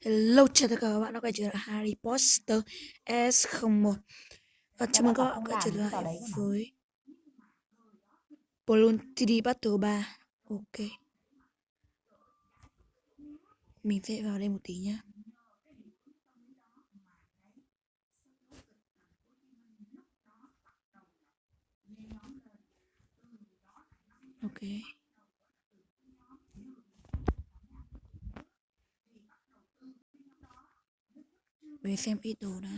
Hello, chào tất cả các bạn đã quay trở lại Harry Potter S01. Chào mừng các bạn quay trở lại với Balloon 3D Battle 3. Ok, mình sẽ vào đây một tí nhé. Ok, về xem ý đồ đã.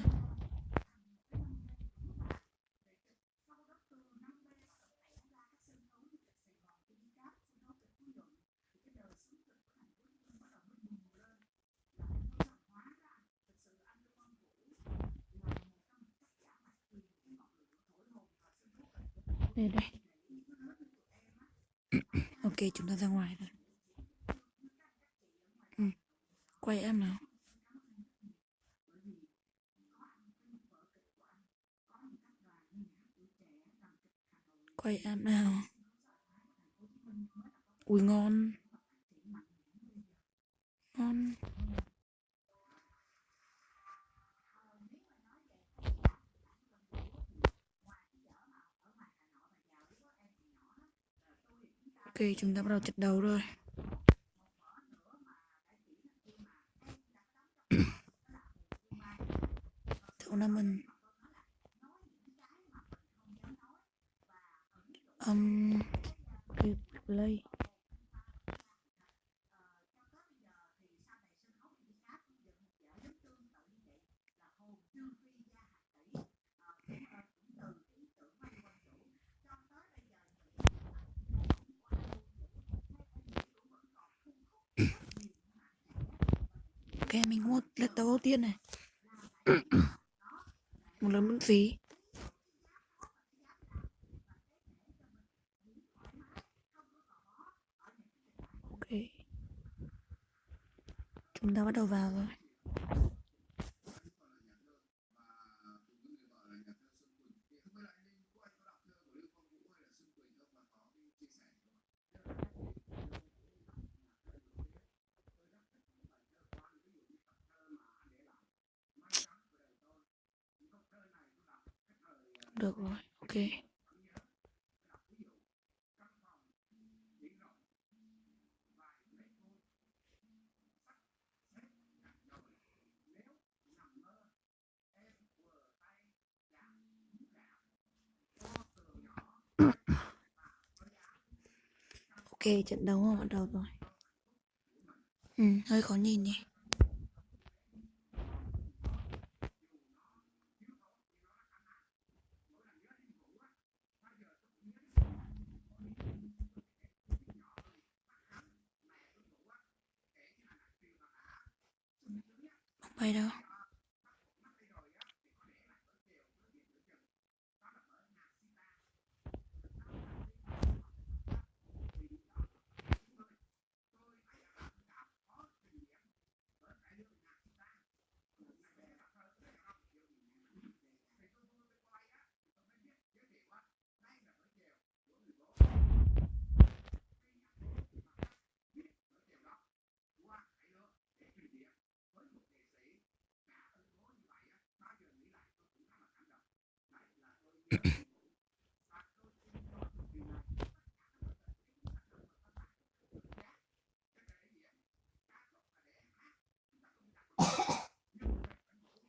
Đây đây. Ok, chúng ta ra ngoài rồi. Quay em nào. Quay em nào. Ui ngon. Ngon. Ok, chúng ta bắt đầu trận đấu rồi. Tournament. Play. Ok, mình có một lượt đấu đầu tiên này. Một lần miễn phí. Ok, chúng ta bắt đầu vào rồi. Được rồi, ok. Ok, trận đấu bắt đầu rồi. Hơi khó nhìn nhỉ. Không bay đâu.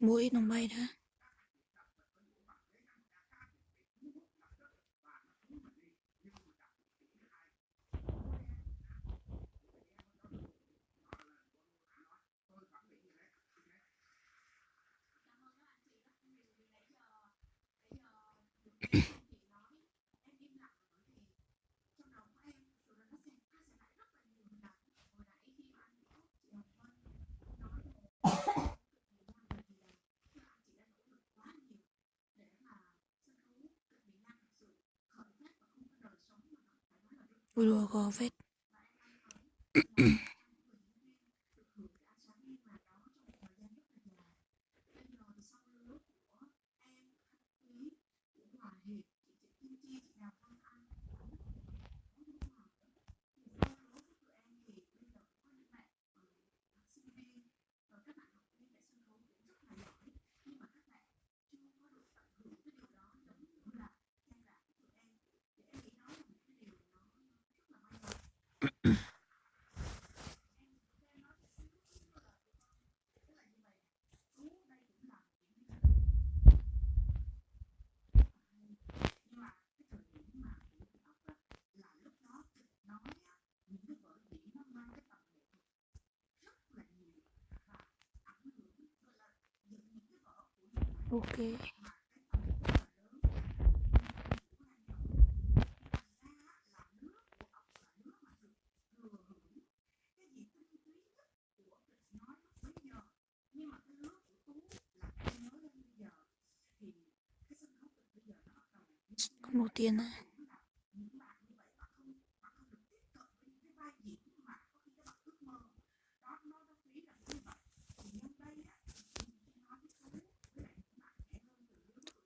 Mũi nó bay đã. Ui đùa có phết. Ok. Con một tiền này.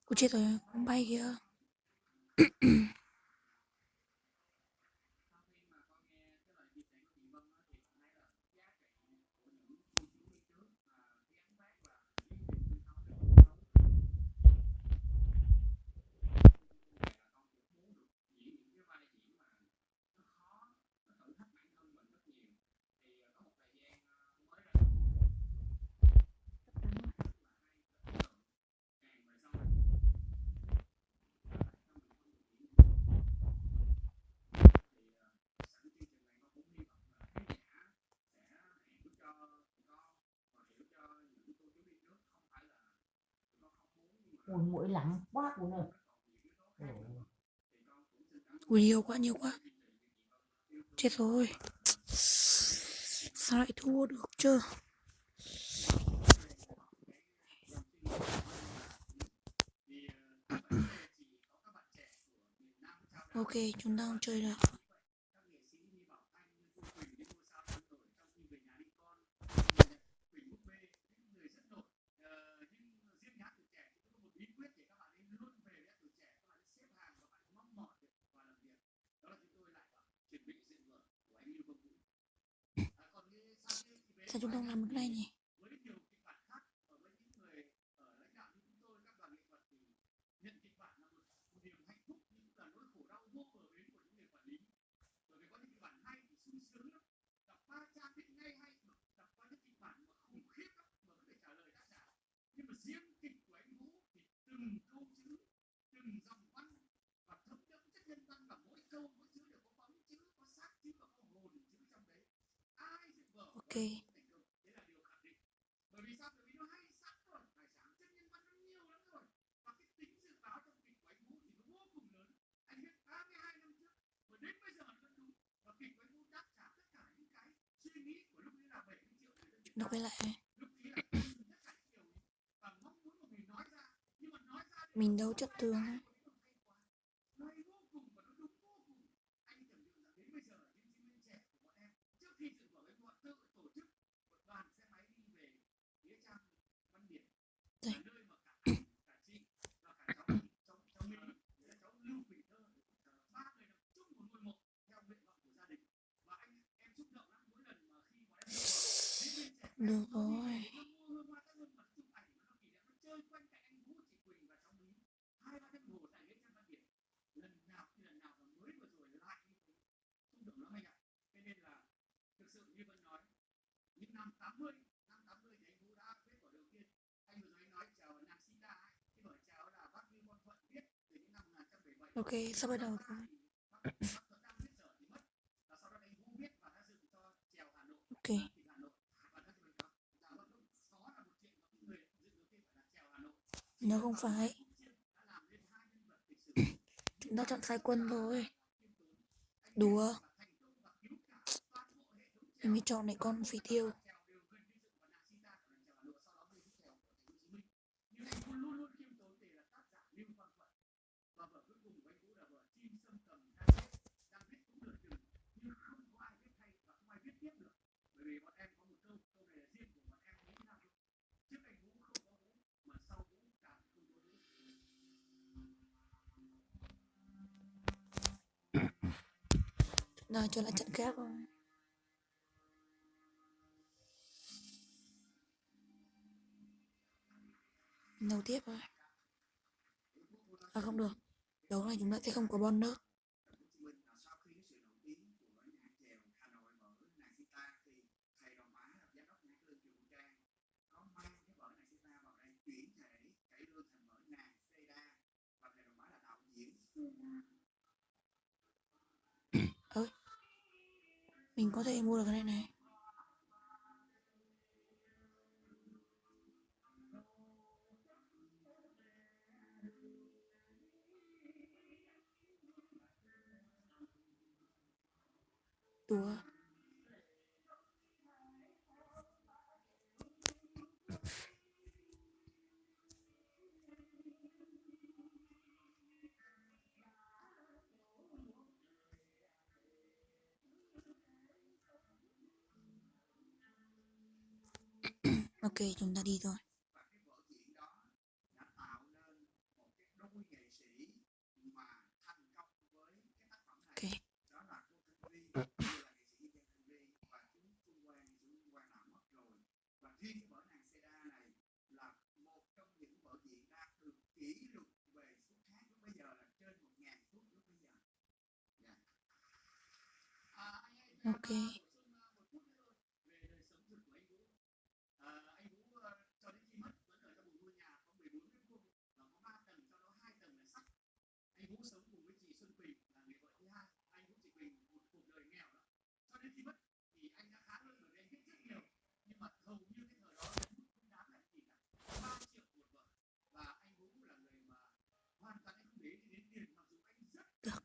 Ôi chết rồi, con bay kìa. Ui, mũi lắm quá cô ơi. Ui nhiều quá. Chết rồi. Sao lại thua được chứ? Ok, chúng ta không chơi được. Sao chúng ta không làm được cái này nhỉ? Ok. Chúng ta quay lại. Mình đấu chất tường ấy. Đây. Được rồi. Ok, sắp bắt đầu thôi. Ok. Nó không phải. Chúng ta chọn sai quân thôi. Đùa. Mình mới chọn lại con phi tiêu. Nào trở lại trận khác rồi. Đấu tiếp rồi. À không được. Đấu này chúng ta sẽ không có bonus. Ơi. Mình có thể mua được cái này này. Ủa, ok chúng ta đi thôi. Ok. Ok. Được.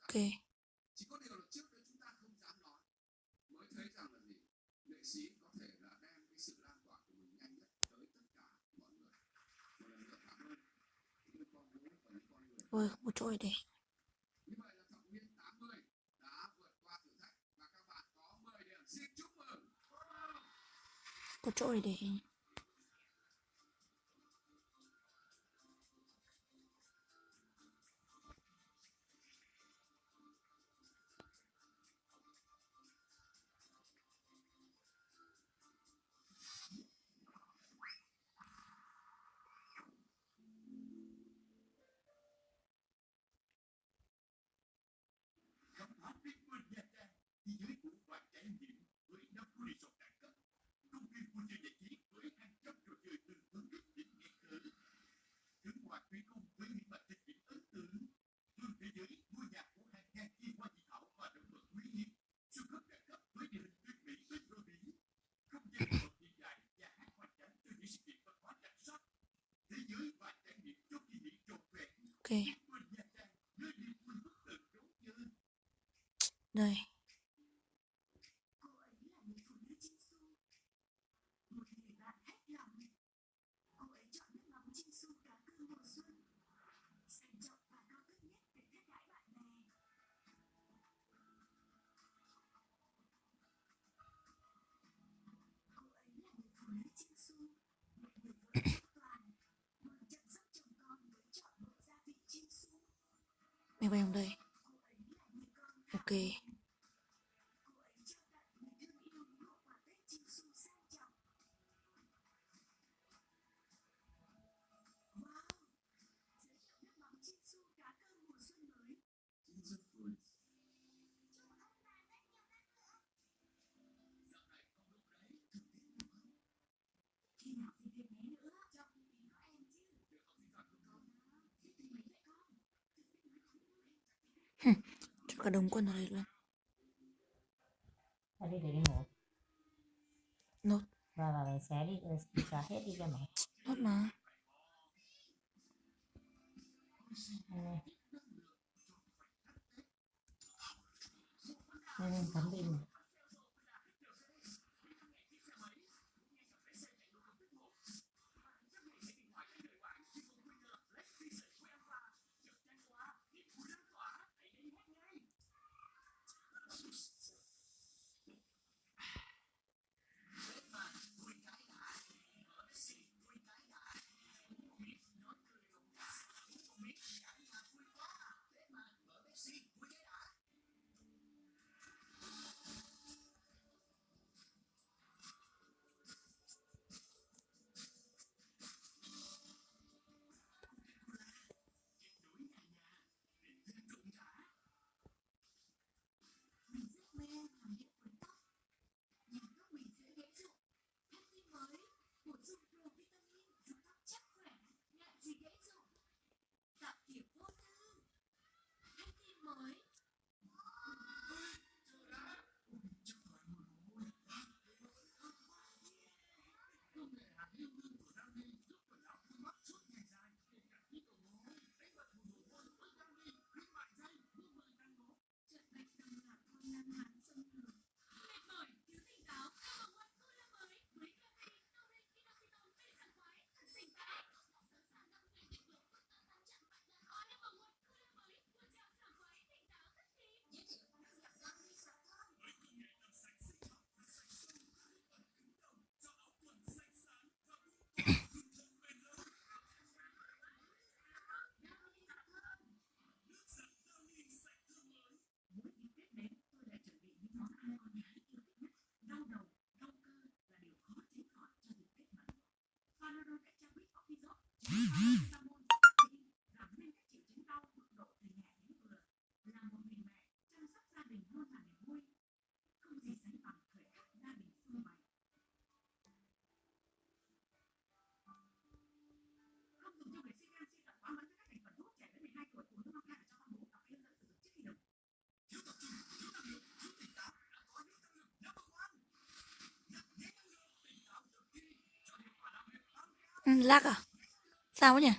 Ok. Ôi, một chỗ để. Có chỗ để. Ok. Đây. Mày quay không đây? Ok. Cho cả đống quân ở đây luôn. Ra đi để đi ngủ. Nốt. Và mày xé đi, xóa hết đi cho mày. Nốt mà. Nên cắm pin này. Lag à? Sao ấy nhỉ?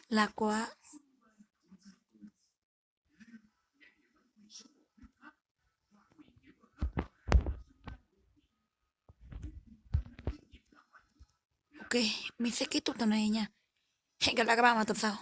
Lag quá. Ok, mình sẽ kết thúc tập này nha. Hẹn gặp lại các bạn vào tập sau.